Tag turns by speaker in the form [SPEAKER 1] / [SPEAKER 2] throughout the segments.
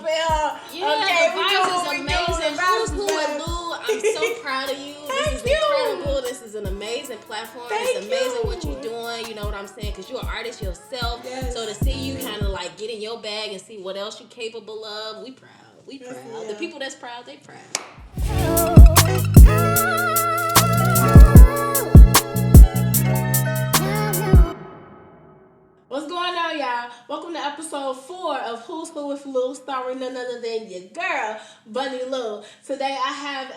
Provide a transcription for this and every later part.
[SPEAKER 1] up here.
[SPEAKER 2] Yeah,
[SPEAKER 1] okay,
[SPEAKER 2] the vibes is amazing. Who's who with Lou? I'm so proud of you. This is incredible. This is an amazing platform. It's amazing what you're doing. You know what I'm saying? Because you're an artist yourself.
[SPEAKER 1] Yes.
[SPEAKER 2] So to see you kind of like get in your bag and see what else you're capable of, we proud. We proud.
[SPEAKER 1] Yeah.
[SPEAKER 2] The people that's proud, they proud.
[SPEAKER 1] What's going on, y'all? Welcome to episode 4 of Who's Who with Lou, starring none other than your girl, Bunny Lou. Today I have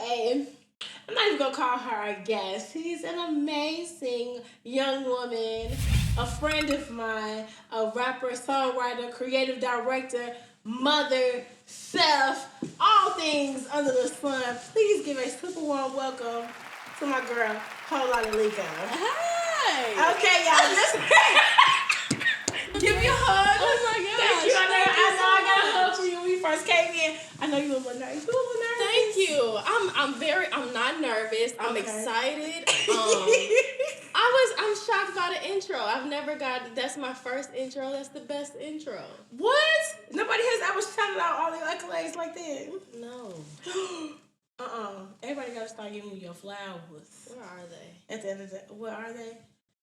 [SPEAKER 1] I'm not even gonna call her a guest. She's an amazing young woman, a friend of mine, a rapper, songwriter, creative director, mother, chef, all things under the sun. Please give a super warm welcome to my girl, WholeLotta Leeko.
[SPEAKER 2] Hi.
[SPEAKER 1] Okay, y'all, listen. Give me a hug.
[SPEAKER 2] Oh my God.
[SPEAKER 1] Thank you. I know I got a hug for you when we first came in. I know you were a little nervous.
[SPEAKER 2] Thank you. I'm not nervous. I'm excited. I'm shocked by the intro. I've never got, that's my first intro. That's the best intro.
[SPEAKER 1] What? Nobody has ever shouted out all the accolades like that.
[SPEAKER 2] No.
[SPEAKER 1] Everybody got to start giving you your flowers.
[SPEAKER 2] Where are they?
[SPEAKER 1] At the end of the day, where are they?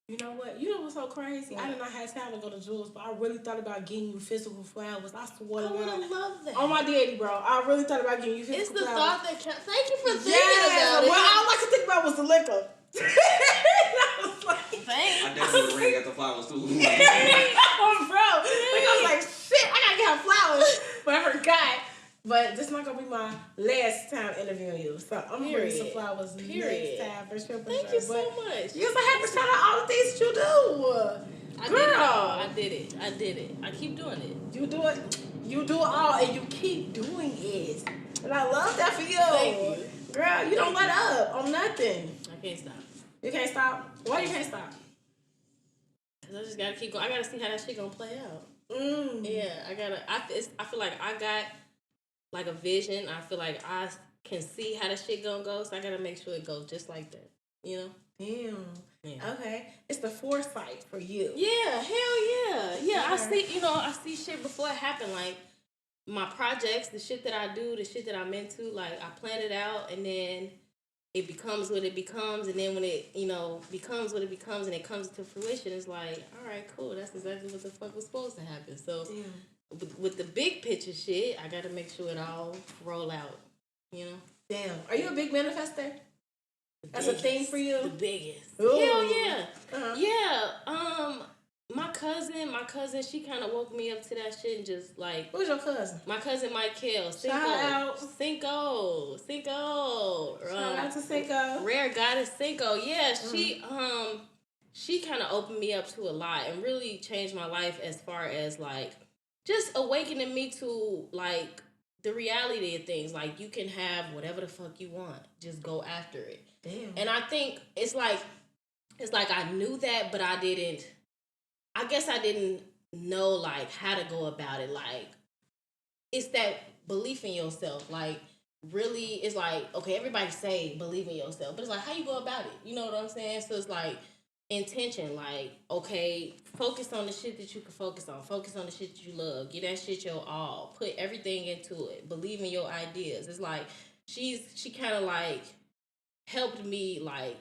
[SPEAKER 1] You know what? You know what's so crazy?
[SPEAKER 2] What?
[SPEAKER 1] I did not have time to go to Jules, but I really thought about getting you physical flowers. I swear
[SPEAKER 2] I
[SPEAKER 1] to
[SPEAKER 2] would
[SPEAKER 1] God.
[SPEAKER 2] have loved that.
[SPEAKER 1] On my daddy, bro. I really thought about getting you physical flowers.
[SPEAKER 2] It's the thought that counts. Thank you for thinking
[SPEAKER 1] Yes,
[SPEAKER 2] about it.
[SPEAKER 1] well, all I could think about was the liquor. I was like,
[SPEAKER 2] Thanks.
[SPEAKER 3] I definitely ring at the flowers too.
[SPEAKER 1] oh, bro. Like, I was like, shit, I gotta get her flowers. But I forgot. But this is not gonna be my last time interviewing you. So I'm gonna bring you some flowers next time for sure.
[SPEAKER 2] Thank you so much.
[SPEAKER 1] You also have to shout out all the things that you do.
[SPEAKER 2] I did it. I keep doing it.
[SPEAKER 1] You do it. You do it all, and you keep doing it. And I love that for you.
[SPEAKER 2] Thank you.
[SPEAKER 1] Girl, you don't let up on nothing.
[SPEAKER 2] I can't stop.
[SPEAKER 1] You can't stop? Why you can't stop?
[SPEAKER 2] Cause I just gotta keep going. I gotta see how that shit gonna play out.
[SPEAKER 1] Yeah,
[SPEAKER 2] I feel like I got like a vision. I feel like I can see how the shit gonna go. So I gotta make sure it goes just like that. You know?
[SPEAKER 1] Damn.
[SPEAKER 2] Yeah.
[SPEAKER 1] Okay. It's the foresight for you.
[SPEAKER 2] Yeah. Hell yeah. Yeah. I see shit before it happened. Like my projects, the shit that I do, the shit that I'm into. Like I plan it out, and then it becomes what it becomes, and then when it, becomes what it becomes, and it comes to fruition, it's like, all right, cool, that's exactly what the fuck was supposed to happen. So, with the big picture shit, I gotta make sure it all roll out,
[SPEAKER 1] Damn. Are you a big manifestor? That's a thing for you?
[SPEAKER 2] The biggest.
[SPEAKER 1] Ooh.
[SPEAKER 2] Hell yeah.
[SPEAKER 1] Uh-huh.
[SPEAKER 2] Yeah. My cousin, she kind of woke me up to that shit and just like.
[SPEAKER 1] Who's your cousin?
[SPEAKER 2] My cousin Michael.
[SPEAKER 1] Shout out.
[SPEAKER 2] Cinco.
[SPEAKER 1] Shout out to Cinco.
[SPEAKER 2] Rare goddess Cinco. Yeah, she kind of opened me up to a lot and really changed my life as far as like just awakening me to like the reality of things. Like you can have whatever the fuck you want. Just go after it.
[SPEAKER 1] Damn.
[SPEAKER 2] And I think it's like I knew that, but I guess I didn't know like how to go about it. Like it's that belief in yourself. Like really, it's like, okay, everybody say believe in yourself, but it's like how you go about it. You know what I'm saying? So it's like intention. Like, okay, focus on the shit that you can focus on. Focus on the shit that you love. Get that shit your all. Put everything into it. Believe in your ideas. It's like she kind of like helped me like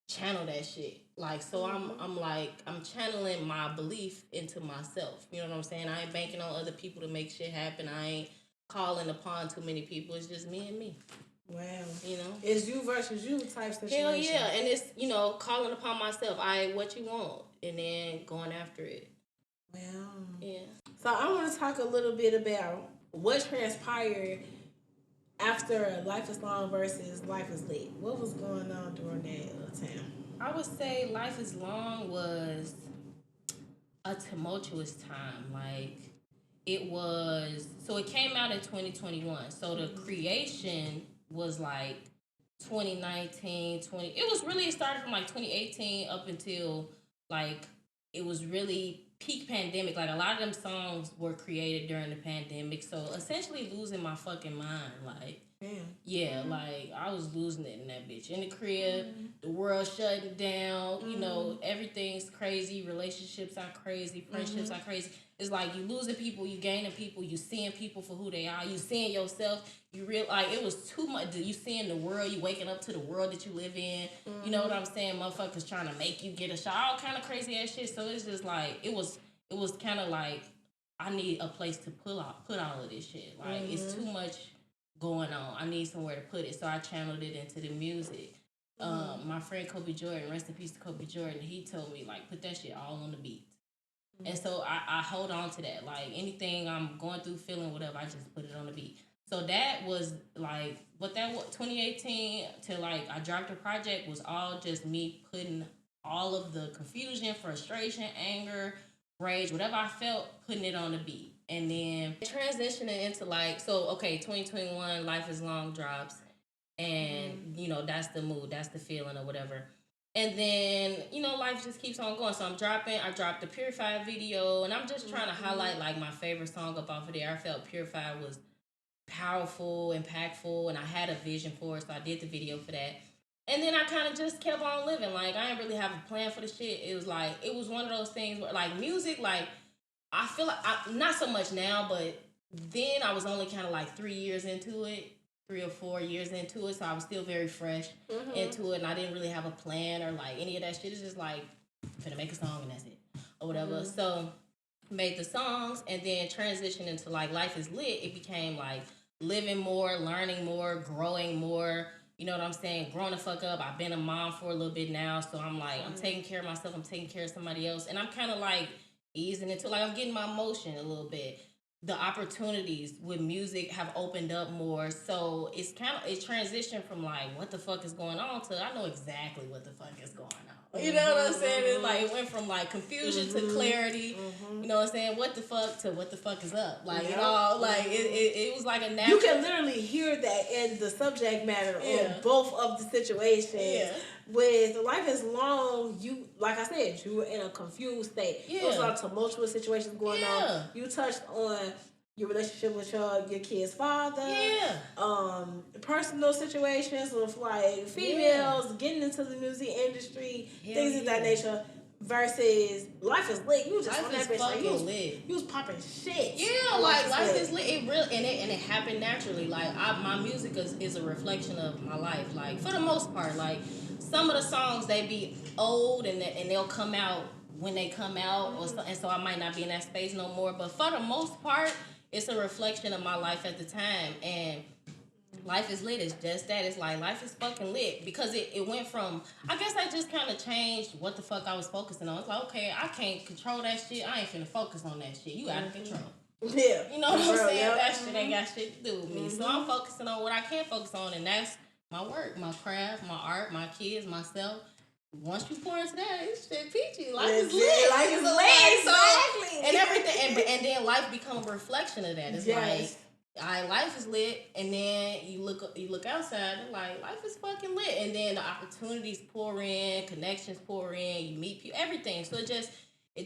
[SPEAKER 2] channel that shit. Like, so I'm channeling my belief into myself. You know what I'm saying? I ain't banking on other people to make shit happen. I ain't calling upon too many people. It's just me and me.
[SPEAKER 1] Wow.
[SPEAKER 2] It's
[SPEAKER 1] you versus you type situation.
[SPEAKER 2] Hell yeah. And it's, calling upon myself. What you want? And then going after it.
[SPEAKER 1] Wow.
[SPEAKER 2] Yeah.
[SPEAKER 1] So I want to talk a little bit about what transpired after Life is Long versus Life is Lit. What was going on during that time?
[SPEAKER 2] I would say Life is Long was a tumultuous time. Like, it came out in 2021. So the creation was like 2019, it started from like 2018 up until like, it was really peak pandemic. Like, a lot of them songs were created during the pandemic. So essentially losing my fucking mind. Like, Yeah, like I was losing it in that bitch. In the crib, the world shutting down, you know, everything's crazy, relationships are crazy, friendships are crazy. It's like you losing people, you gaining people, you seeing people for who they are, you seeing yourself, you like it was too much. You seeing the world, you waking up to the world that you live in. You know what I'm saying? Motherfuckers trying to make you get a shot, all kind of crazy ass shit. So it's just like it was kind of like I need a place to put all of this shit. Like it's too much going on. I need somewhere to put it. So I channeled it into the music. My friend Kobe Jordan, rest in peace to Kobe Jordan, he told me, like, put that shit all on the beat. And so I hold on to that. Like, anything I'm going through, feeling, whatever, I just put it on the beat. So that was, like, what that was, 2018 to, like, I dropped the project was all just me putting all of the confusion, frustration, anger, rage, whatever I felt, putting it on the beat. And then transitioning into, like, so, okay, 2021, Life is Long drops. And, you know, that's the mood, that's the feeling or whatever. And then, you know, life just keeps on going. So I dropped the Purified video, and I'm just trying to highlight, like, my favorite song up off of there. I felt Purified was powerful, impactful, and I had a vision for it, so I did the video for that. And then I kind of just kept on living. Like, I didn't really have a plan for the shit. It was like, it was one of those things where, like, music, like, I feel like, not so much now, but then I was only kind of like 3 years into it. 3 or 4 years into it, so I was still very fresh into it, and I didn't really have a plan or like any of that shit. It's just like, I'm finna make a song and that's it, or whatever. So, made the songs, and then transitioned into like Life is Lit. It became like living more, learning more, growing more. You know what I'm saying? Growing the fuck up. I've been a mom for a little bit now, so I'm like, I'm taking care of myself, I'm taking care of somebody else, and I'm kind of like easing into, like, I'm getting my emotion a little bit. The opportunities with music have opened up more, so it's kind of, it transitioned from like, what the fuck is going on, to I know exactly what the fuck is going on. You know what I'm saying? It's like, it went from like confusion to clarity. You know what I'm saying? What the fuck to what the fuck is up? Like, it all, like, it was like a natural.
[SPEAKER 1] You can literally hear that in the subject matter on both of the situations. With Life is Long, you, like I said, you were in a confused state. There was a lot of tumultuous situations going on. You touched on your relationship with your kid's father. Personal situations with, like, females getting into the music industry, things of that nature. Versus Life is Lit, you just on that bitch, like, you was popping shit.
[SPEAKER 2] Yeah, like Life is Lit. It really, and it happened naturally. Like, my music is a reflection of my life. Like, for the most part, like, some of the songs, they be old and they'll come out when they come out, and so I might not be in that space no more. But for the most part, it's a reflection of my life at the time. And Life is Lit is just that. It's like, life is fucking lit, because it went from, I guess I just kind of changed what the fuck I was focusing on. It's like, okay, I can't control that shit. I ain't finna focus on that shit. You out of control.
[SPEAKER 1] Yeah.
[SPEAKER 2] You know what I'm saying? That shit ain't got shit to do with me. So I'm focusing on what I can focus on, and that's my work, my craft, my art, my kids, myself. Once you pour into that, it's shit peachy. Life is lit.
[SPEAKER 1] Life is lit.
[SPEAKER 2] Exactly. And everything, and then life become a reflection of that. It's like, life is lit, and then you look outside, and like, life is fucking lit, and then the opportunities pour in, connections pour in, you meet people, everything. So it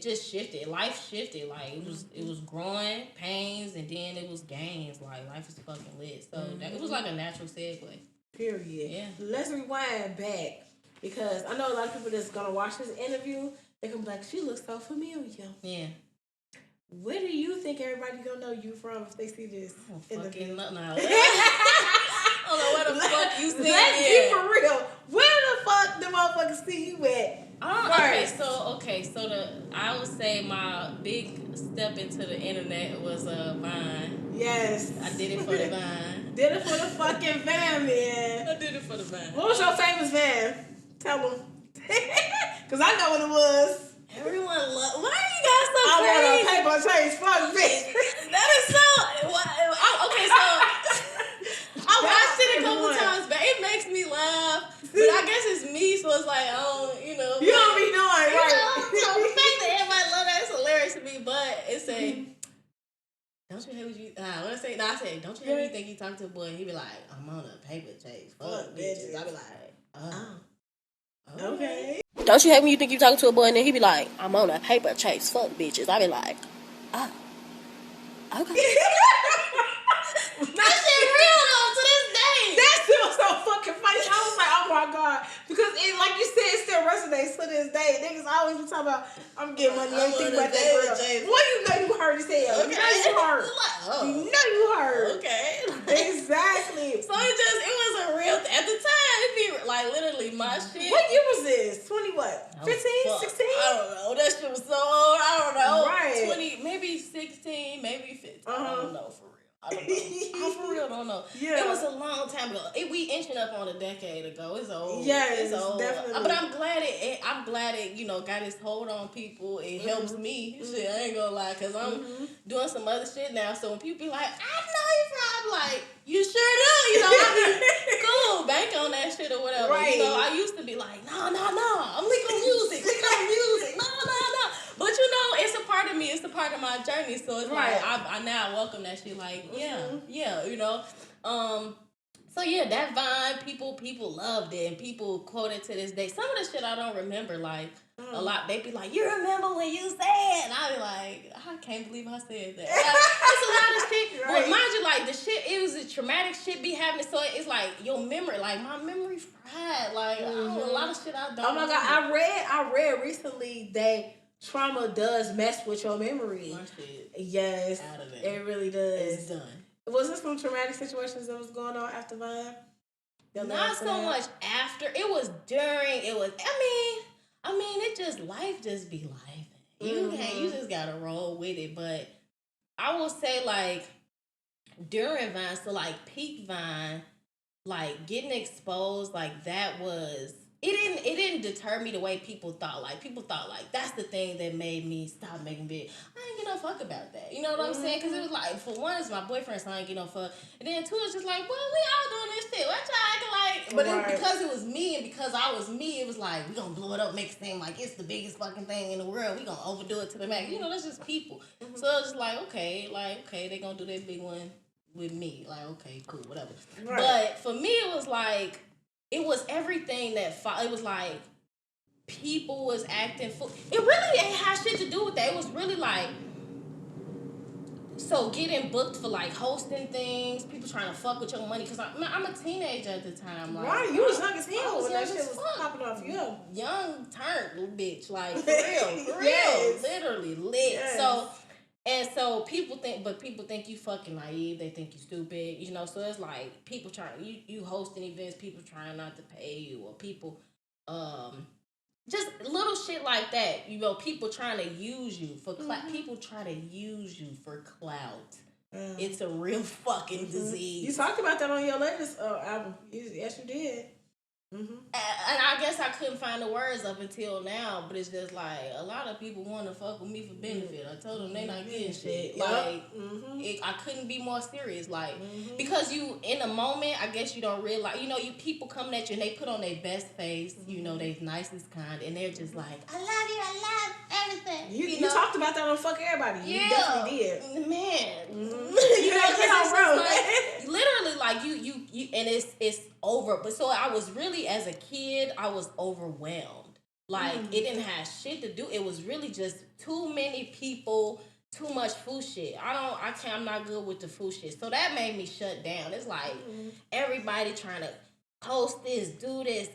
[SPEAKER 2] just shifted. Life shifted. Like, it was growing pains, and then it was gains. Like, life is fucking lit. So it was like a natural segue.
[SPEAKER 1] Period.
[SPEAKER 2] Yeah.
[SPEAKER 1] Let's rewind back, because I know a lot of people that's gonna watch this interview, they gonna be like, she looks so familiar.
[SPEAKER 2] Yeah.
[SPEAKER 1] Where do you think everybody gonna know you from if they see this?
[SPEAKER 2] I don't know where the fuck you see.
[SPEAKER 1] Let's be for real. Where the fuck the motherfuckers see you at?
[SPEAKER 2] Okay, so I would say my big step into the internet was Vine.
[SPEAKER 1] Yes.
[SPEAKER 2] I did it for the Vine.
[SPEAKER 1] Did it for the fucking Vine, man.
[SPEAKER 2] I did it for the Vine.
[SPEAKER 1] What was your famous Vine? Tell them. Because I know what it was.
[SPEAKER 2] Everyone love. Why are you guys so crazy?
[SPEAKER 1] I want a paper chase. Fuck me.
[SPEAKER 2] That is so. Okay, so I watched it a couple times, but it makes me laugh. But I guess it's me, so it's like, oh, you know.
[SPEAKER 1] You don't be knowing, right?
[SPEAKER 2] So the fact that everybody love that is hilarious to me. But it's a. Don't you hate what you? What I say? No, I say, don't you hate when you think you talk to a boy? He be like, I'm on a paper chase. Fuck bitches. I be like, oh. Okay.
[SPEAKER 3] Don't you hate when you think you talking to a boy and then he be like, I'm on a paper chase, fuck bitches. I be like, oh, okay.
[SPEAKER 2] That shit real though, to this day.
[SPEAKER 1] my God. Because it, like you said, it still resonates to this day. Niggas always be talking about, I'm getting money, ain't thinking about that girl. Well, you know you heard it say, okay. You know you heard. You know you heard.
[SPEAKER 2] Okay.
[SPEAKER 1] Exactly.
[SPEAKER 2] So it was a real, at the time, it'd be like literally my shit.
[SPEAKER 1] What year was this? 20 what? 15, 16?
[SPEAKER 2] I don't know. That shit was so old. I don't know.
[SPEAKER 1] Right.
[SPEAKER 2] 20, maybe 16, maybe 15. I don't know for real. I don't know. I for real don't know.
[SPEAKER 1] Yeah.
[SPEAKER 2] It was a long time ago. We inching up on a decade ago. It's old.
[SPEAKER 1] Yes,
[SPEAKER 2] it's old.
[SPEAKER 1] Definitely.
[SPEAKER 2] But I'm glad it got its hold on people. It helps me. Shit, I ain't gonna lie, cause I'm doing some other shit now. So when people be like, I know you from, like, you sure do. You know, I be cool, bank on that shit or whatever.
[SPEAKER 1] Right.
[SPEAKER 2] You know, I used to be like, no, I'm Leeko music. No. But you know, it's a part of me. It's a part of my journey. So it's like I now welcome that shit. Like yeah, you know. So yeah, that Vine, people loved it, and people quote it to this day. Some of the shit I don't remember, like a lot. They be like, "You remember when you said?" And I be like, "I can't believe I said that." Like, it's a lot of shit. Well, mind you, like the shit, it was a traumatic shit be happening. So it's like your memory, like my memory fried. Like a lot of shit I don't.
[SPEAKER 1] Oh my God, I read recently that trauma does mess with your memory.
[SPEAKER 2] My shit.
[SPEAKER 1] Yes,
[SPEAKER 2] out of it.
[SPEAKER 1] It really does.
[SPEAKER 2] It's done.
[SPEAKER 1] Was this some traumatic situations that was going on after Vine?
[SPEAKER 2] Not so much after. It was during. It was. I mean, it just life just be life. You just gotta roll with it. But I will say, like, during Vine, so like peak Vine, like getting exposed, like that was. It didn't deter me the way people thought. Like, people thought, like, that's the thing that made me stop making videos. I ain't get no fuck about that. You know what I'm saying? Because it was like, for one, it's my boyfriend, so I ain't get no fuck. And then two, it's just like, well, we all doing this shit. What y'all acting like? But it was because it was me, and because I was me, it was like, we gonna blow it up, make it seem like it's the biggest fucking thing in the world. We gonna overdo it to the max. You know, that's just people. So it was just like, okay, they gonna do that big one with me. Like, okay, cool, whatever. Right. But for me, it was like, it was everything that it was like people was acting it really ain't had shit to do with that. It was really like, so getting booked for like hosting things, people trying to fuck with your money, because I'm a teenager at the time. Like,
[SPEAKER 1] right, you was young as hell when that shit was popping off you.
[SPEAKER 2] Young turned little bitch, like for real, literally lit. Yes. So people think you fucking naive. They think you stupid, you know. So it's like people trying, you hosting events, people trying not to pay you, or people, just little shit like that. You know, people trying to use you for clout. People try to use you for clout. It's a real fucking disease.
[SPEAKER 1] You talked about that on your latest album. Yes, you did.
[SPEAKER 2] And I guess I couldn't find the words up until now, but it's just like a lot of people want to fuck with me for benefit. I told them they not getting shit. Like, I couldn't be more serious. Like, because you in the moment, I guess you don't realize. You know, people coming at you and they put on their best face. You know, they nicest kind, and they're just like, I love everything.
[SPEAKER 1] You talked about that on Fuck Everybody. You definitely did,
[SPEAKER 2] man.
[SPEAKER 1] You know,
[SPEAKER 2] like, literally, like you, and it's over. But so I was really, as a kid, I was overwhelmed. Like, it didn't have shit to do. It was really just too many people, too much fool shit. I'm not good with the fool shit. So that made me shut down. It's like everybody trying to host this, do this,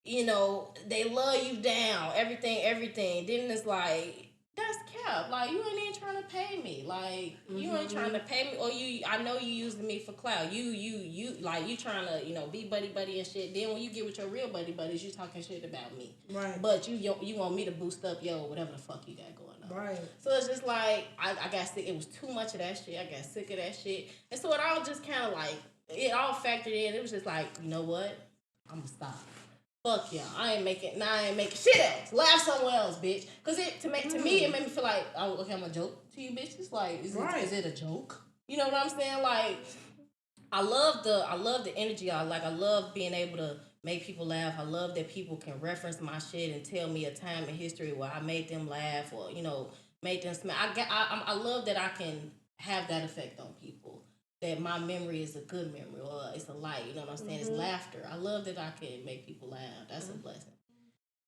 [SPEAKER 2] you know, they love you down, everything. Then it's like, that's cap. Like, you ain't even trying to pay me. Like, you ain't trying to pay me, or I know you using me for clout. You like, you trying to, you know, be buddy and shit. Then when you get with your real buddies, you talking shit about me.
[SPEAKER 1] Right.
[SPEAKER 2] But you want me to boost up whatever the fuck you got going on.
[SPEAKER 1] Right.
[SPEAKER 2] So it's just like, I got sick. It was too much of that shit. I got sick of that shit. And so it all just kind of like, it all factored in. It was just like, you know what? I'm gonna stop. Fuck y'all. I ain't making shit else. Laugh somewhere else, bitch. Cause to me, it made me feel like, oh, okay, I'm a joke to you bitches. Like, is it a joke? You know what I'm saying? Like, I love the energy. I love being able to make people laugh. I love that people can reference my shit and tell me a time in history where I made them laugh, or, you know, made them smile. I love that I can have that effect on people. That my memory is a good memory, or it's a light, you know what I'm saying? It's laughter. I love that I can make people laugh. That's a blessing.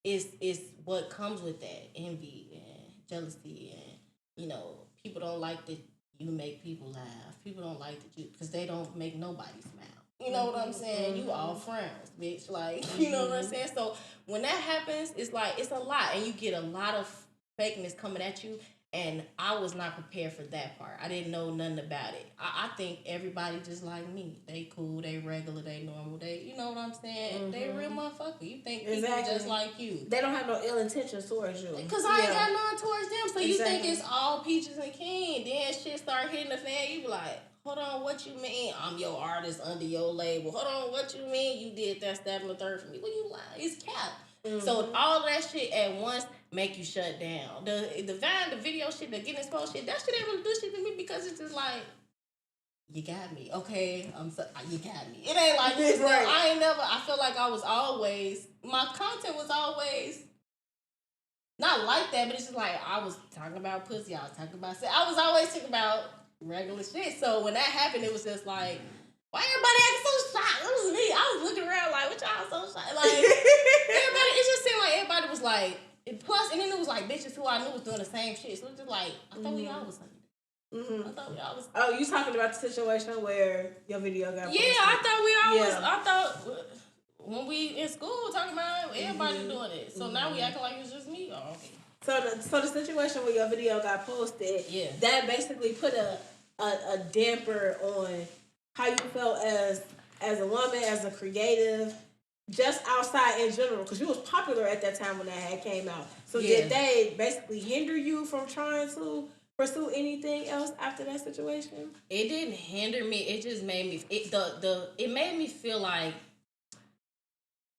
[SPEAKER 2] It's what comes with that, envy and jealousy, and, you know, people don't like that you make people laugh. People don't like that you, because they don't make nobody smile. You know what I'm saying? You all friends, bitch. Like, you know what I'm saying? So when that happens, it's like, it's a lot. And you get a lot of fakeness coming at you. And I was not prepared for that part. I didn't know nothing about it. I think everybody just like me. They cool, they regular, they normal. They, you know what I'm saying? They a real motherfucker. You think people just like you.
[SPEAKER 1] They don't have no ill intentions towards you.
[SPEAKER 2] Because I ain't got none towards them. So you think it's all peaches and cream. Then shit start hitting the fan. You be like, hold on, what you mean? I'm your artist under your label. Hold on, what you mean? You did that, and the third for me. What you like? It's cap. So all of that shit at once make you shut down. The video shit, the getting exposed shit, that shit ain't really do shit to me because it's just like, you got me. Okay, you got me. It ain't like this. Right. I feel like I was always, my content was always not like that, but it's just like, I was talking about pussy, I was talking about sex. I was always talking about regular shit. So when that happened, it was just like, why everybody acting so shocked? It was me. I was looking around like, what y'all so shocked? Like, everybody, it just seemed like everybody was like, plus, and then it was like bitches who I knew was doing the same shit. So it was just like, I thought we all was like, I thought we all was.
[SPEAKER 1] Oh, you talking about the situation where your video got posted?
[SPEAKER 2] Yeah, I thought we all was. I thought when we in school talking about it, everybody doing it. So now we acting like it's just me. Oh, okay.
[SPEAKER 1] So the situation where your video got posted, that basically put a damper on how you felt as a woman, as a creative, just outside in general, because you was popular at that time when that had came out. So did they basically hinder you from trying to pursue anything else after that situation?
[SPEAKER 2] It didn't hinder me. It just made me. It made me feel like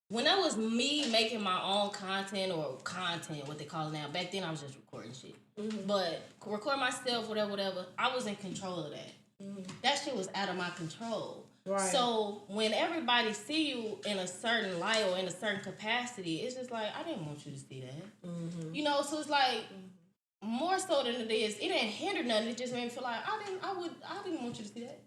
[SPEAKER 2] when that was me making my own content, what they call it now. Back then I was just recording shit, but record myself, whatever. I was in control of that. That shit was out of my control. Right. So when everybody see you in a certain light or in a certain capacity, it's just like, I didn't want you to see that. You know, so it's like, more so than it is, it didn't hinder nothing. It just made me feel like I didn't want you to see that.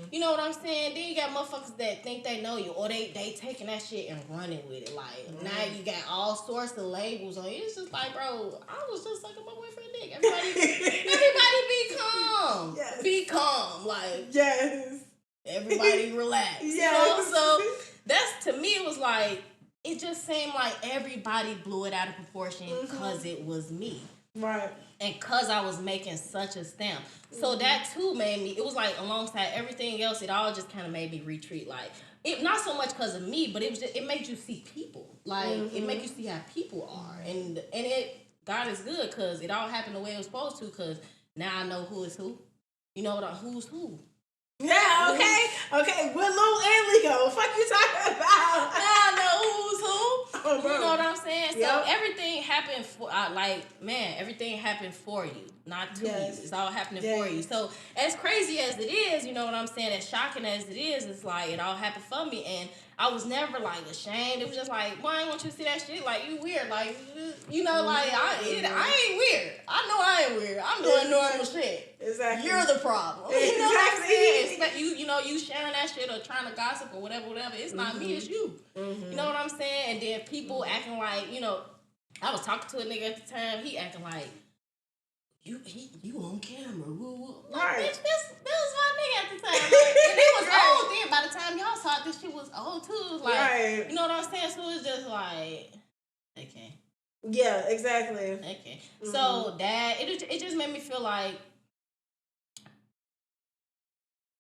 [SPEAKER 2] You know what I'm saying? Then you got motherfuckers that think they know you, or they taking that shit and running with it. Like, now you got all sorts of labels on you. It's just like, bro, I was just sucking my boyfriend dick. Everybody be calm. Yes. Be calm. Like,
[SPEAKER 1] yes.
[SPEAKER 2] Everybody relax. Yes. You know? So that's, to me, it was like, it just seemed like everybody blew it out of proportion because it was me.
[SPEAKER 1] Right.
[SPEAKER 2] And because I was making such a stamp. So that too made me, it was like alongside everything else, it all just kind of made me retreat. Like, it not so much because of me, but it was just, it made you see people. Like, it made you see how people are. And God is good because it all happened the way it was supposed to, because now I know who is who. You know who's who.
[SPEAKER 1] Yeah, okay. With Liiu and Leeko, what the fuck you talking about?
[SPEAKER 2] Now I know who's who.
[SPEAKER 1] Oh,
[SPEAKER 2] you know what I'm saying? So everything happened for, everything happened for you, not to you. It's all happening for you. So as crazy as it is, you know what I'm saying, as shocking as it is, it's like it all happened for me. And I was never like ashamed. It was just like, well, I ain't want you to see that shit. Like, you weird. Like, you know, like, I ain't weird. I know I ain't weird. I'm doing normal shit.
[SPEAKER 1] Exactly.
[SPEAKER 2] You're the problem. You know what I'm saying? You sharing that shit or trying to gossip or whatever. It's not me, it's you. You know what I'm saying? And then people acting like, you know, I was talking to a nigga at the time. He acting like, you on camera. Like, bitch, this was my nigga at the time. Like, and it was old then. By the time y'all saw it, this shit was old too. It was like, you know what I'm saying? So it was just like, okay.
[SPEAKER 1] Yeah, exactly.
[SPEAKER 2] Okay. So that, it just made me feel like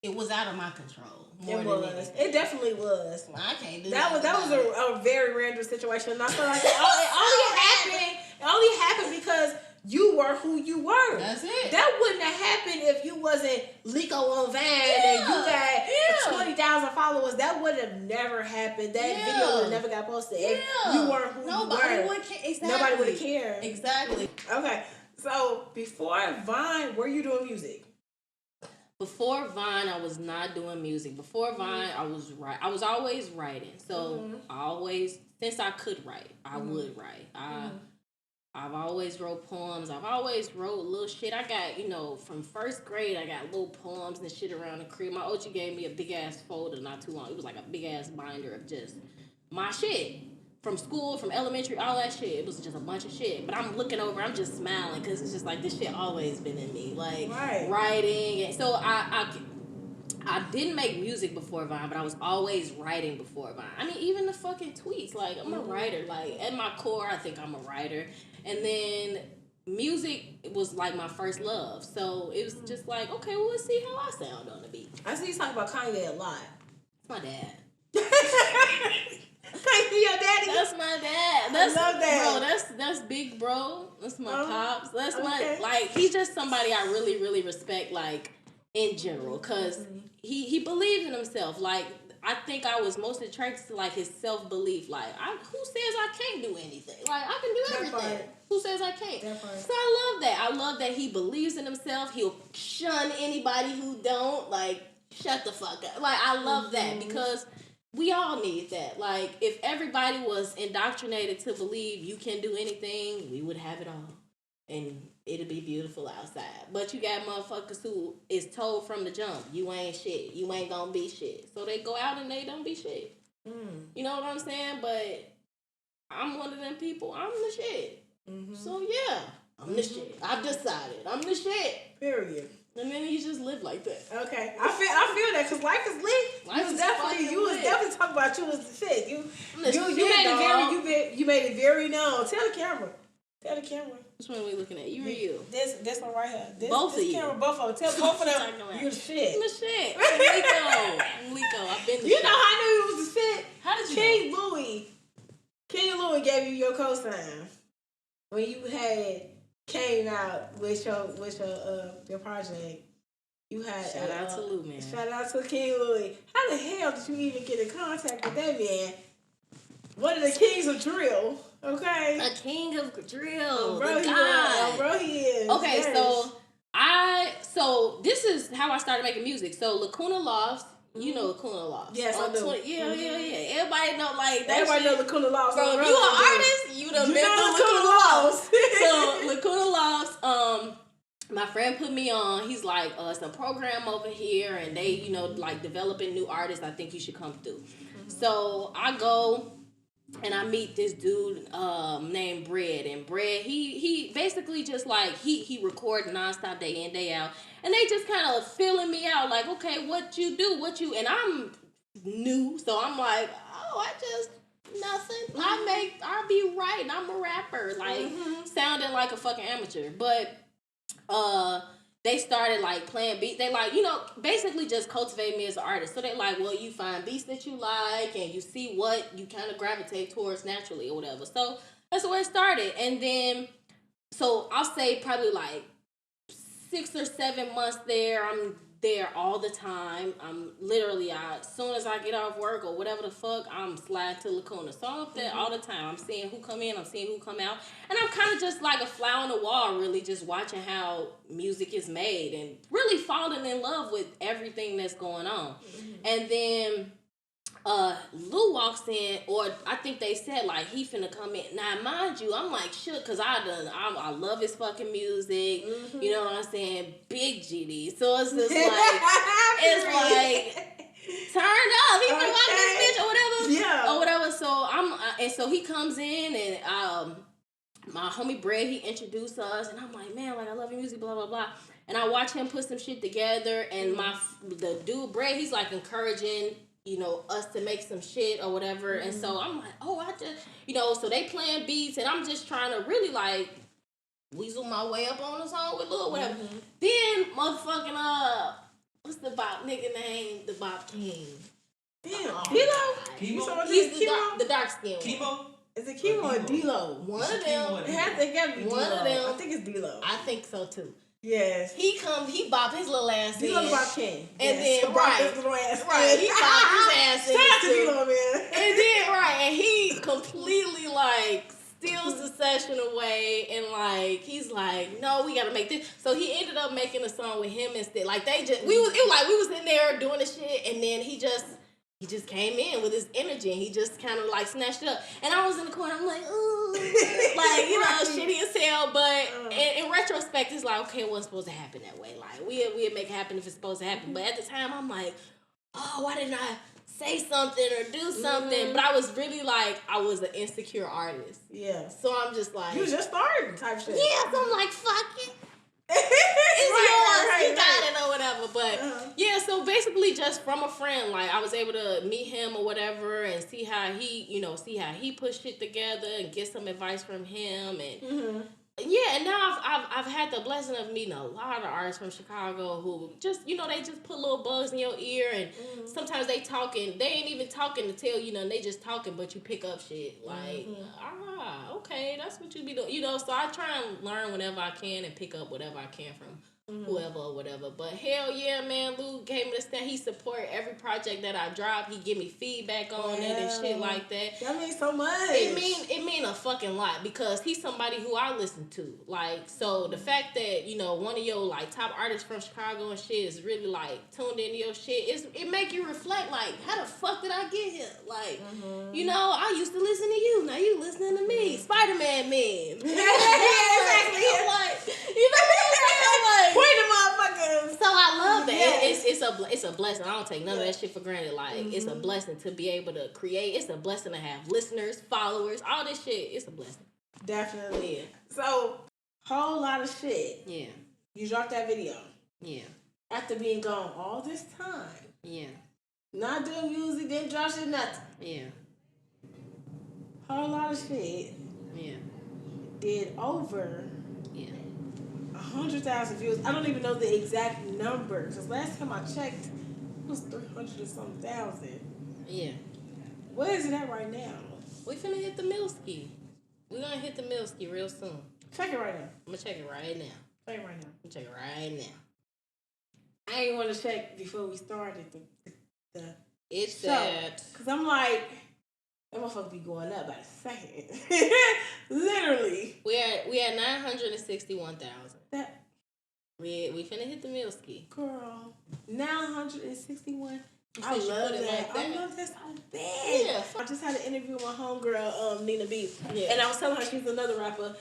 [SPEAKER 2] it was out of my control.
[SPEAKER 1] It definitely was.
[SPEAKER 2] I can't do
[SPEAKER 1] that. That was a very random situation. And I feel like it only happened because you were who you were.
[SPEAKER 2] That's it.
[SPEAKER 1] That wouldn't have happened if you wasn't Leeko on Van and you got 20,000 followers. That would have never happened. That video would have never got posted if you weren't who you were.
[SPEAKER 2] Nobody would care. Exactly.
[SPEAKER 1] Nobody would have cared.
[SPEAKER 2] Exactly.
[SPEAKER 1] Okay. So before Vine, were you doing music?
[SPEAKER 2] Before Vine, I was not doing music. Before Vine, I was always writing. So since I could write, I would write. I've always wrote poems. I've always wrote little shit. I got, from first grade, I got little poems and shit around the crib. My OG gave me a big-ass folder not too long. It was like a big-ass binder of just my shit. From school, from elementary, all that shit. It was just a bunch of shit. But I'm looking over, I'm just smiling because it's just like, this shit always been in me. Like, writing. And so I I didn't make music before Vine, but I was always writing before Vine. I mean, even the fucking tweets. Like, I'm a writer. Like, at my core, I think I'm a writer. And then music was like my first love. So it was just like, okay, well, let's see how I sound on the beat.
[SPEAKER 1] I see you talk about Kanye a lot.
[SPEAKER 2] It's my dad.
[SPEAKER 1] Kanye, your daddy?
[SPEAKER 2] That's my dad. That's,
[SPEAKER 1] I love that.
[SPEAKER 2] Bro, that's big bro. That's my pops. That's
[SPEAKER 1] okay.
[SPEAKER 2] my, like, he's just somebody I really, really respect, like, in general. Because he believes in himself. Like, I think I was most attracted to, like, his self-belief. Like, who says I can't do anything? Like, I can do everything.
[SPEAKER 1] Part.
[SPEAKER 2] Who says I can't?
[SPEAKER 1] That part.
[SPEAKER 2] So I love that. I love that he believes in himself. He'll shun anybody who don't. Like, shut the fuck up. Like, I love that because we all need that. Like, if everybody was indoctrinated to believe you can do anything, we would have it all. And it'd be beautiful outside. But you got motherfuckers who is told from the jump, you ain't shit. You ain't gonna be shit. So they go out and they don't be shit. You know what I'm saying? But I'm one of them people. I'm the shit. So yeah, I'm the shit. I've decided. I'm the shit.
[SPEAKER 1] Period.
[SPEAKER 2] And then you just live like that.
[SPEAKER 1] Okay, I feel that because life is lit.
[SPEAKER 2] Life
[SPEAKER 1] You
[SPEAKER 2] is
[SPEAKER 1] was definitely talking about you as the shit. You made it very known. Tell the camera.
[SPEAKER 2] Which one are we looking at? You or you?
[SPEAKER 1] This one right here.
[SPEAKER 2] Both of you.
[SPEAKER 1] Camera, both of them. Tell both of them you the shit.
[SPEAKER 2] I'm the shit. I'm Leeko. I've been the shit.
[SPEAKER 1] You know how I knew you was the shit?
[SPEAKER 2] How did you
[SPEAKER 1] King Louis gave you your cosign when you had came out with your project. You had
[SPEAKER 2] shout out to Lou, man.
[SPEAKER 1] Shout out to King Louis. How the hell did you even get in contact with that man? One of the kings of drill, okay?
[SPEAKER 2] A king of drill,
[SPEAKER 1] bro,
[SPEAKER 2] the god.
[SPEAKER 1] Bro, he is.
[SPEAKER 2] Okay,
[SPEAKER 1] yes.
[SPEAKER 2] so this is how I started making music. So Lacuna Lofts, you know Lacuna Lofts.
[SPEAKER 1] Yes, I do.
[SPEAKER 2] Yeah. Everybody know like that.
[SPEAKER 1] Everybody know Lacuna Lofts.
[SPEAKER 2] Bro, if you an artist, you done been through Lacuna Lofts. So Lacuna Lofts, my friend put me on. He's like, it's a program over here, and they, you know, like developing new artists. I think you should come through. So I go. And I meet this dude named Bread. And Bread, he basically just like, he record nonstop day in, day out. And they just kind of filling me out like, okay, what you do, and I'm new. So I'm like, nothing. I'll be writing. I'm a rapper. Like, sounding like a fucking amateur. But, they started like playing beats. They like, you know, basically just cultivate me as an artist. So they like, well, you find beats that you like and you see what you kind of gravitate towards naturally or whatever. So that's where it started. And then, so I'll say probably like 6 or 7 months there. I'm there all the time. I'm literally, as soon as I get off work or whatever the fuck, I'm sliding to Lacuna. So I'm up there all the time. I'm seeing who come in, I'm seeing who come out. And I'm kind of just like a fly on the wall, really, just watching how music is made and really falling in love with everything that's going on. And then Lou walks in, or I think they said like he finna come in. Now mind you, I'm like shook because I love his fucking music. You know what I'm saying? Big GD. So it's just like turn up. He been watching this bitch or whatever.
[SPEAKER 1] Yeah.
[SPEAKER 2] Or whatever. So and so he comes in and my homie Brad, he introduced us and I'm like, man, like I love your music, blah blah blah. And I watch him put some shit together and the dude Brad, he's like encouraging, you know, us to make some shit or whatever. And so I'm like, I just, you know, so they playing beats and I'm just trying to really like weasel my way up on the song with Lil, whatever. Then motherfucking, what's the bop nigga name? The Bop King.
[SPEAKER 1] Damn.
[SPEAKER 2] Chemo? He's the dark skin one.
[SPEAKER 4] Chemo?
[SPEAKER 1] Is it Chemo or D-Lo?
[SPEAKER 2] One of them.
[SPEAKER 1] It gotta be
[SPEAKER 2] one
[SPEAKER 1] D-Lo.
[SPEAKER 2] of them.
[SPEAKER 1] I think it's D-Lo.
[SPEAKER 2] I think so too.
[SPEAKER 1] Yes.
[SPEAKER 2] He bop his little ass in.
[SPEAKER 1] D-Lo Bop King.
[SPEAKER 2] And
[SPEAKER 1] yes.
[SPEAKER 2] then, right. He bop his ass in.
[SPEAKER 1] Shout out to
[SPEAKER 2] too.
[SPEAKER 1] D-Lo, man.
[SPEAKER 2] And then, right, and he completely, like, steals the session away, and, like, he's like, no, we gotta make this. So he ended up making a song with him instead. Like, it was like we was in there doing the shit, and then he just came in with his energy, and he just kind of, like, snatched it up. And I was in the corner, I'm like, ooh, like, you know, shitty as hell, but in retrospect, it's like, okay, it wasn't supposed to happen that way. Like, we'd make it happen if it's supposed to happen. But at the time, I'm like, oh, why didn't I say something or do something? But I was really like, I was an insecure artist.
[SPEAKER 1] Yeah.
[SPEAKER 2] So I'm just like,
[SPEAKER 1] you was just starting type shit.
[SPEAKER 2] yeah, so I'm like, fuck it. It's yours. You got it or whatever. But yeah, so basically just from a friend. Like, I was able to meet him or whatever and see how he pushed it together and get some advice from him. And yeah, and now I've had the blessing of meeting a lot of artists from Chicago who just, they just put little bugs in your ear, and sometimes they ain't even talking to tell you nothing, they just talking, but you pick up shit. Like, okay, that's what you be doing. So I try and learn whenever I can and pick up whatever I can from whoever or whatever. But hell yeah, man, Lou gave me the stand. He support every project that I drop. He give me feedback on it and shit like that.
[SPEAKER 1] That means so much.
[SPEAKER 2] It mean a fucking lot, because he's somebody who I listen to. Like, so the fact that, one of your like top artists from Chicago and shit is really like tuned into your shit, it make you reflect, like, how the fuck did I get here? Like, I used to listen to you, now you listening to me. Spider-Man meme. Exactly. Like, like,
[SPEAKER 1] point the motherfuckers.
[SPEAKER 2] So I love that. Yes. It's a blessing. I don't take none of that shit for granted. Like, it's a blessing to be able to create. It's a blessing to have listeners, followers, all this shit. It's a blessing.
[SPEAKER 1] Definitely. Yeah. So, whole lot of shit.
[SPEAKER 2] Yeah.
[SPEAKER 1] You dropped that video.
[SPEAKER 2] Yeah.
[SPEAKER 1] After being gone all this time.
[SPEAKER 2] Yeah.
[SPEAKER 1] Not doing music, didn't drop shit, nothing.
[SPEAKER 2] Yeah.
[SPEAKER 1] Whole lot of shit.
[SPEAKER 2] Yeah.
[SPEAKER 1] Did over.
[SPEAKER 2] Yeah.
[SPEAKER 1] 100,000 views. I don't even know the exact number, because last time I checked, it was 300 and some thousand.
[SPEAKER 2] Yeah.
[SPEAKER 1] Where is it at right now?
[SPEAKER 2] We finna hit the Milski. We're gonna hit the Milski real soon.
[SPEAKER 1] Check it right now.
[SPEAKER 2] I'm gonna check it right now.
[SPEAKER 1] Check it right now.
[SPEAKER 2] I'm gonna check it right now.
[SPEAKER 1] I ain't want to check before we started the
[SPEAKER 2] it's
[SPEAKER 1] show.
[SPEAKER 2] That.
[SPEAKER 1] Because I'm like, that motherfucker be going up by the second. Literally.
[SPEAKER 2] We at 961,000.
[SPEAKER 1] That
[SPEAKER 2] we finna hit the Milski.
[SPEAKER 1] girl, 961.
[SPEAKER 2] I love that.
[SPEAKER 1] Like that. I love that so bad.
[SPEAKER 2] Yeah.
[SPEAKER 1] I just had an interview with my homegirl, Nina B.
[SPEAKER 2] Yeah.
[SPEAKER 1] And I was telling her she's another rapper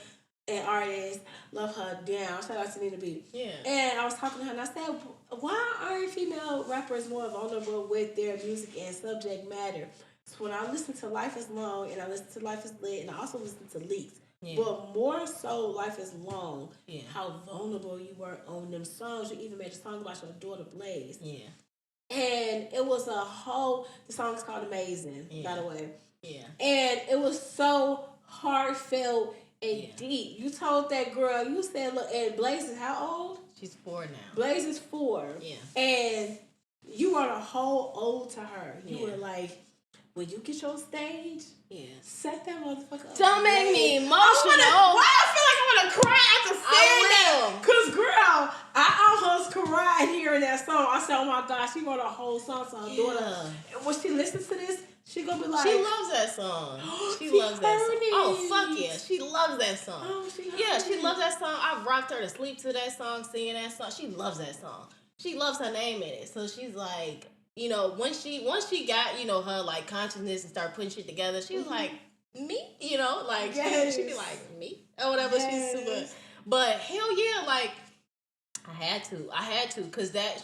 [SPEAKER 1] and artist. Love her down. Shout out to Nina B.
[SPEAKER 2] Yeah.
[SPEAKER 1] And I was talking to her and I said, why aren't female rappers more vulnerable with their music and subject matter? So when I listen to Life is Long and I listen to Life is Lit and I also listen to Leaks, but more so Life is Long, how vulnerable you were on them songs. You even made a song about your daughter Blaze.
[SPEAKER 2] Yeah.
[SPEAKER 1] And it was the song is called Amazing, by the way.
[SPEAKER 2] Yeah.
[SPEAKER 1] And it was so heartfelt and deep. You told that girl, you said, look, and Blaze is how old?
[SPEAKER 2] She's 4 now.
[SPEAKER 1] Blaze is 4.
[SPEAKER 2] Yeah.
[SPEAKER 1] And you were a whole ode to her. You were like, when you get your stage, set that motherfucker up.
[SPEAKER 2] Don't make me emotional.
[SPEAKER 1] Why I feel like I want to cry after saying that? Because, girl, I almost cried hearing that song. I said, oh my gosh, she wrote a whole song to her daughter. And when she listens to this, she gonna be like,
[SPEAKER 2] she loves that song. She loves that song. Oh, fuck yeah. She loves that song. She loves that song. I've rocked her to sleep to that song, singing that song. She loves that song. She loves her name in it. So she's like, once she got, her like consciousness and started putting shit together, she was like, me? Like she'd be like, me? Or whatever. She's super. But hell yeah, like I had to, cause that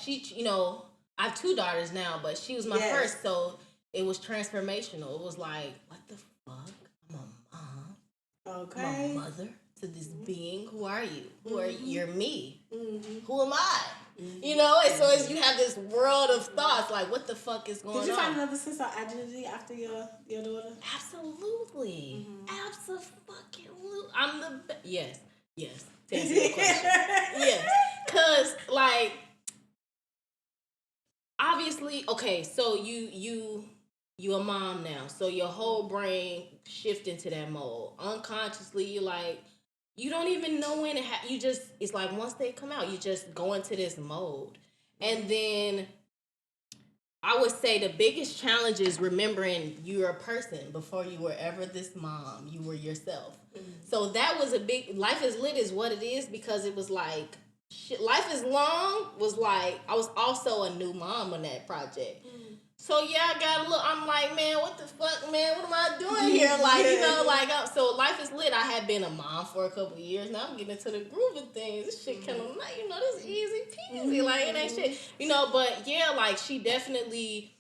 [SPEAKER 2] I have 2 daughters now, but she was my first, so it was transformational. It was like, what the fuck? I'm a mom.
[SPEAKER 1] Okay.
[SPEAKER 2] I'm a mother to this being. Who are you? Who are you? You're me. Who am I? And so as you have this world of thoughts, like, what the fuck is going on?
[SPEAKER 1] Did you find another sense of identity after your daughter?
[SPEAKER 2] Absolutely. Absolutely. I'm the best. Yes. To answer your question. Yes. Because, like, obviously, okay, so you a mom now, so your whole brain shift into that mode. Unconsciously, you're like, you don't even know when it's like once they come out, you just go into this mode. And then I would say the biggest challenge is remembering you're a person before you were ever this mom. You were yourself. So that was a big, Life is Lit is what it is, because it was like, Life is Long was like, I was also a new mom on that project. So yeah, I got a little, I'm like, man, what the fuck, man? What am I doing here? Like, so Life is Lit, I had been a mom for a couple of years. Now I'm getting into the groove of things. This shit kind of, this easy peasy. Like, it ain't shit. But yeah, like, she definitely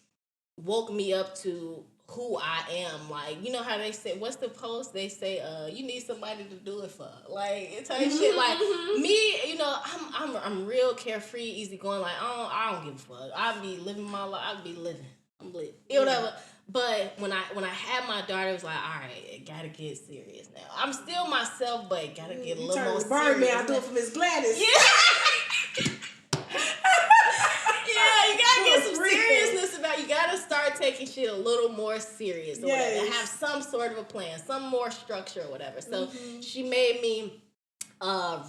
[SPEAKER 2] woke me up to who I am. Like, you know how they say, what's the post? They say, you need somebody to do it for. Like, it's type shit. Like, me, you know, I'm real carefree, easygoing. Like, I don't give a fuck. I be living my life. I be living. I'm lit. Whatever. But when I had my daughter, it was like, all right, it gotta get serious now. I'm still myself, but it gotta get a little more serious.
[SPEAKER 1] Birdman, I do it for Miss Gladys.
[SPEAKER 2] Yeah. Yeah, you gotta get some seriousness about it. You gotta start taking shit a little more serious or whatever. And have some sort of a plan, some more structure or whatever. So she made me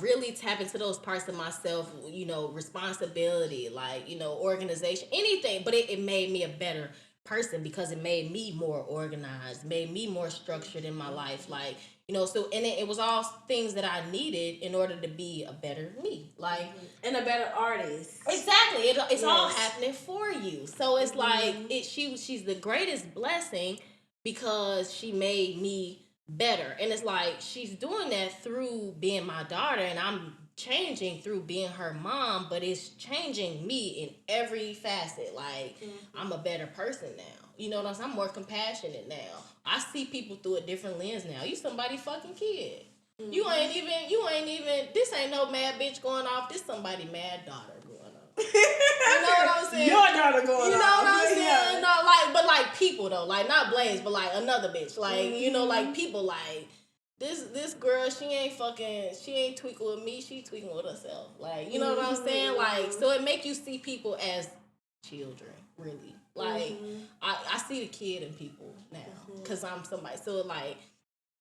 [SPEAKER 2] really tap into those parts of myself, you know, responsibility, like, you know, organization, anything. But it made me a better person because it made me more organized, made me more structured in my life. Like, you know, so, and it was all things that I needed in order to be a better me. Like,
[SPEAKER 1] and a better artist.
[SPEAKER 2] Exactly. It's all happening for you. So it's like, she's the greatest blessing because she made me better. And it's like, she's doing that through being my daughter, and I'm changing through being her mom, but it's changing me in every facet. Like, I'm a better person now. You know what I'm saying? I'm more compassionate now. I see people through a different lens now. You somebody fucking kid. You ain't even, this ain't no mad bitch going off. This somebody mad daughter going off. You know what I'm saying?
[SPEAKER 1] Your daughter going off.
[SPEAKER 2] You know what I'm saying? No, like, but like people though. Like, not Blaze, but like another bitch. Like, you know, like people like, this girl, she ain't tweaking with me, she tweaking with herself. Like, you know what I'm saying? Like, so it make you see people as children, really. Like, I see the kid in people now, because I'm somebody. So, like,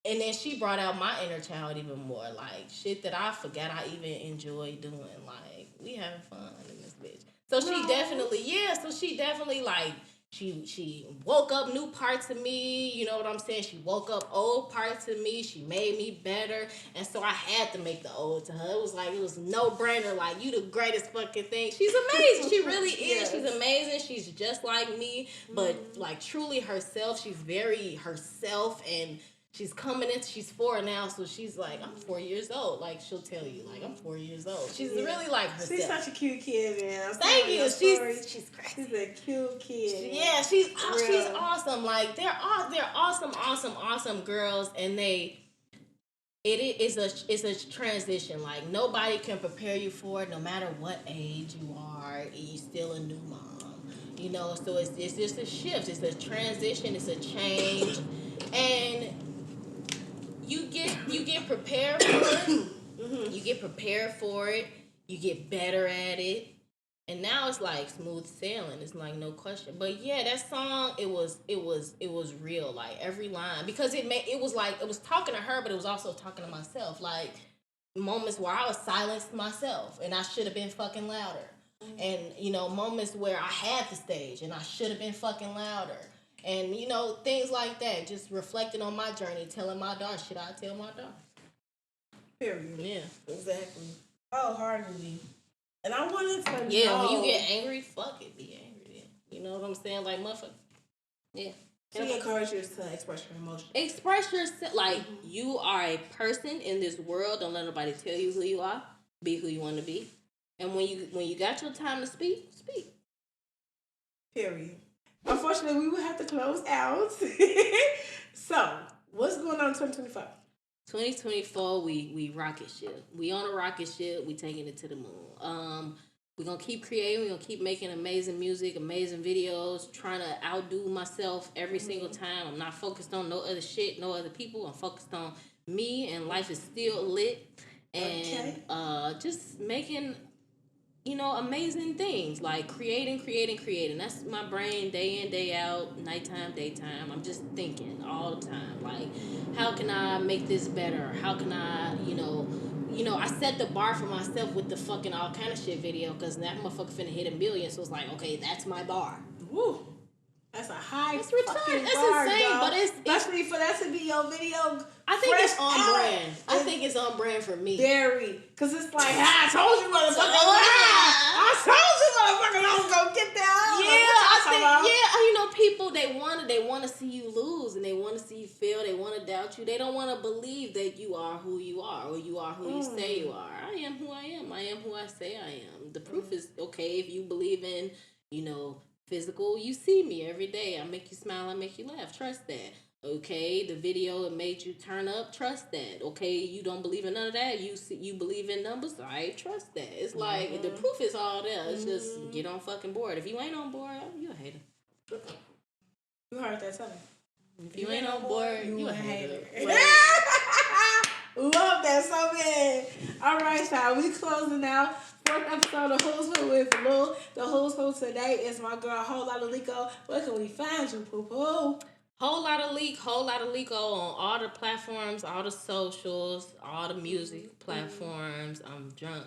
[SPEAKER 2] and then she brought out my inner child even more. Like, shit that I forgot I even enjoy doing. Like, we having fun in this bitch. So she definitely, like, she woke up new parts of me, you know what I'm saying? She woke up old parts of me. She made me better. And so I had to make the ode to her. It was no-brainer. Like, you the greatest fucking thing. She's amazing. She really is. She's amazing. She's just like me, but, like, truly herself. She's very herself, and she's coming in, she's 4 now, so she's like, I'm 4 years old. Like, she'll tell you, like, I'm 4 years old. She's really like herself.
[SPEAKER 1] She's such a cute kid, man.
[SPEAKER 2] Thank you. She's crazy.
[SPEAKER 1] She's a cute kid.
[SPEAKER 2] Yeah, she's awesome. Like, they're awesome girls, and it's a transition. Like, nobody can prepare you for it, no matter what age you are. You're still a new mom, you know. So it's just a shift. It's a transition. It's a change, and you get prepared for it. You get prepared for it. You get better at it. And now it's like smooth sailing. It's like no question. But yeah, that song, it was real. Like, every line, because it was talking to her, but it was also talking to myself. Like, moments where I was silenced myself and I should have been fucking louder. And, you know, moments where I had the stage and I should have been fucking louder. And, you know, things like that. Just reflecting on my journey, telling my daughter, should I tell my daughter?
[SPEAKER 1] Period.
[SPEAKER 2] Yeah, exactly.
[SPEAKER 1] Wholeheartedly. And I wanted to know.
[SPEAKER 2] Yeah, when you get angry, fuck it, be angry then. You know what I'm saying? Like, motherfucker. Yeah.
[SPEAKER 1] She encourages you to express your emotions.
[SPEAKER 2] Express yourself. Like, you are a person in this world. Don't let nobody tell you who you are. Be who you want to be. And when you got your time to speak, speak.
[SPEAKER 1] Period. Unfortunately, we will have to close out. So, what's going on in 2025?
[SPEAKER 2] 2024, we rocket ship. We on a rocket ship. We taking it to the moon. We're going to keep creating. We're going to keep making amazing music, amazing videos, trying to outdo myself every single time. I'm not focused on no other shit, no other people. I'm focused on me, and life is still lit. And just making, you know, amazing things. Like, creating. That's my brain, day in, day out, nighttime, daytime. I'm just thinking all the time. Like, how can I make this better? How can I, you know, I set the bar for myself with the fucking all kind of shit video, because that motherfucker finna hit 1 million. So it's like, okay, that's my bar.
[SPEAKER 1] Woo. That's a high
[SPEAKER 2] That's
[SPEAKER 1] fucking
[SPEAKER 2] That's
[SPEAKER 1] bar,
[SPEAKER 2] insane,
[SPEAKER 1] dog.
[SPEAKER 2] but
[SPEAKER 1] especially for that to be your video.
[SPEAKER 2] I think it's on
[SPEAKER 1] out.
[SPEAKER 2] brand. I think it's on brand for me.
[SPEAKER 1] Very. Because it's like, I told you, motherfucker. I told you, motherfucker, I was going to get that.
[SPEAKER 2] You know, people, they want to see you lose, and they want to see you fail. They want to doubt you. They don't want to believe that you are who you are, or you are who you say you are. I am who I am. I am who I say I am. The proof is, okay, if you believe in, you know, physical, you see me every day. I make you smile, I make you laugh. Trust that. Okay, the video it made you turn up. Trust that. Okay, you don't believe in none of that. You believe in numbers. I trust that. It's like the proof is all there. It's just get on fucking board. If you ain't on board, you a hater.
[SPEAKER 1] You heard that tell me.
[SPEAKER 2] If you ain't on board, you a hater.
[SPEAKER 1] Love that so bad. All right, y'all. We closing out. Fourth episode of Who's Who with Lou. The Who's Who today is my girl, WholeLotta Leeko. Where can we find you, poo-poo?
[SPEAKER 2] WholeLotta Leeko on all the platforms, all the socials, all the music platforms. I'm drunk.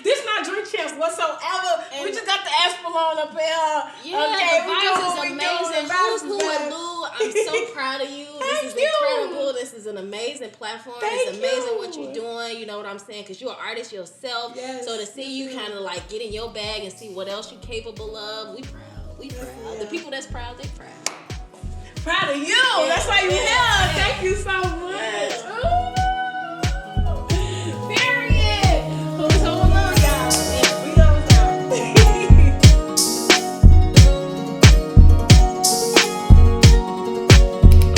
[SPEAKER 1] This not drink champs whatsoever. And we just got the Espelon up here.
[SPEAKER 2] Yeah,
[SPEAKER 1] okay,
[SPEAKER 2] the vibes is amazing. Who's Who with Lou? I'm so proud of you. This is incredible. This is an amazing platform. It's amazing what you're doing. You know what I'm saying? Because you're an artist yourself.
[SPEAKER 1] Yes,
[SPEAKER 2] so to see you kind of like get in your bag and see what else you're capable of, we proud. We proud. The people that's proud, they proud.
[SPEAKER 1] Proud of you. That's why you here. Thank you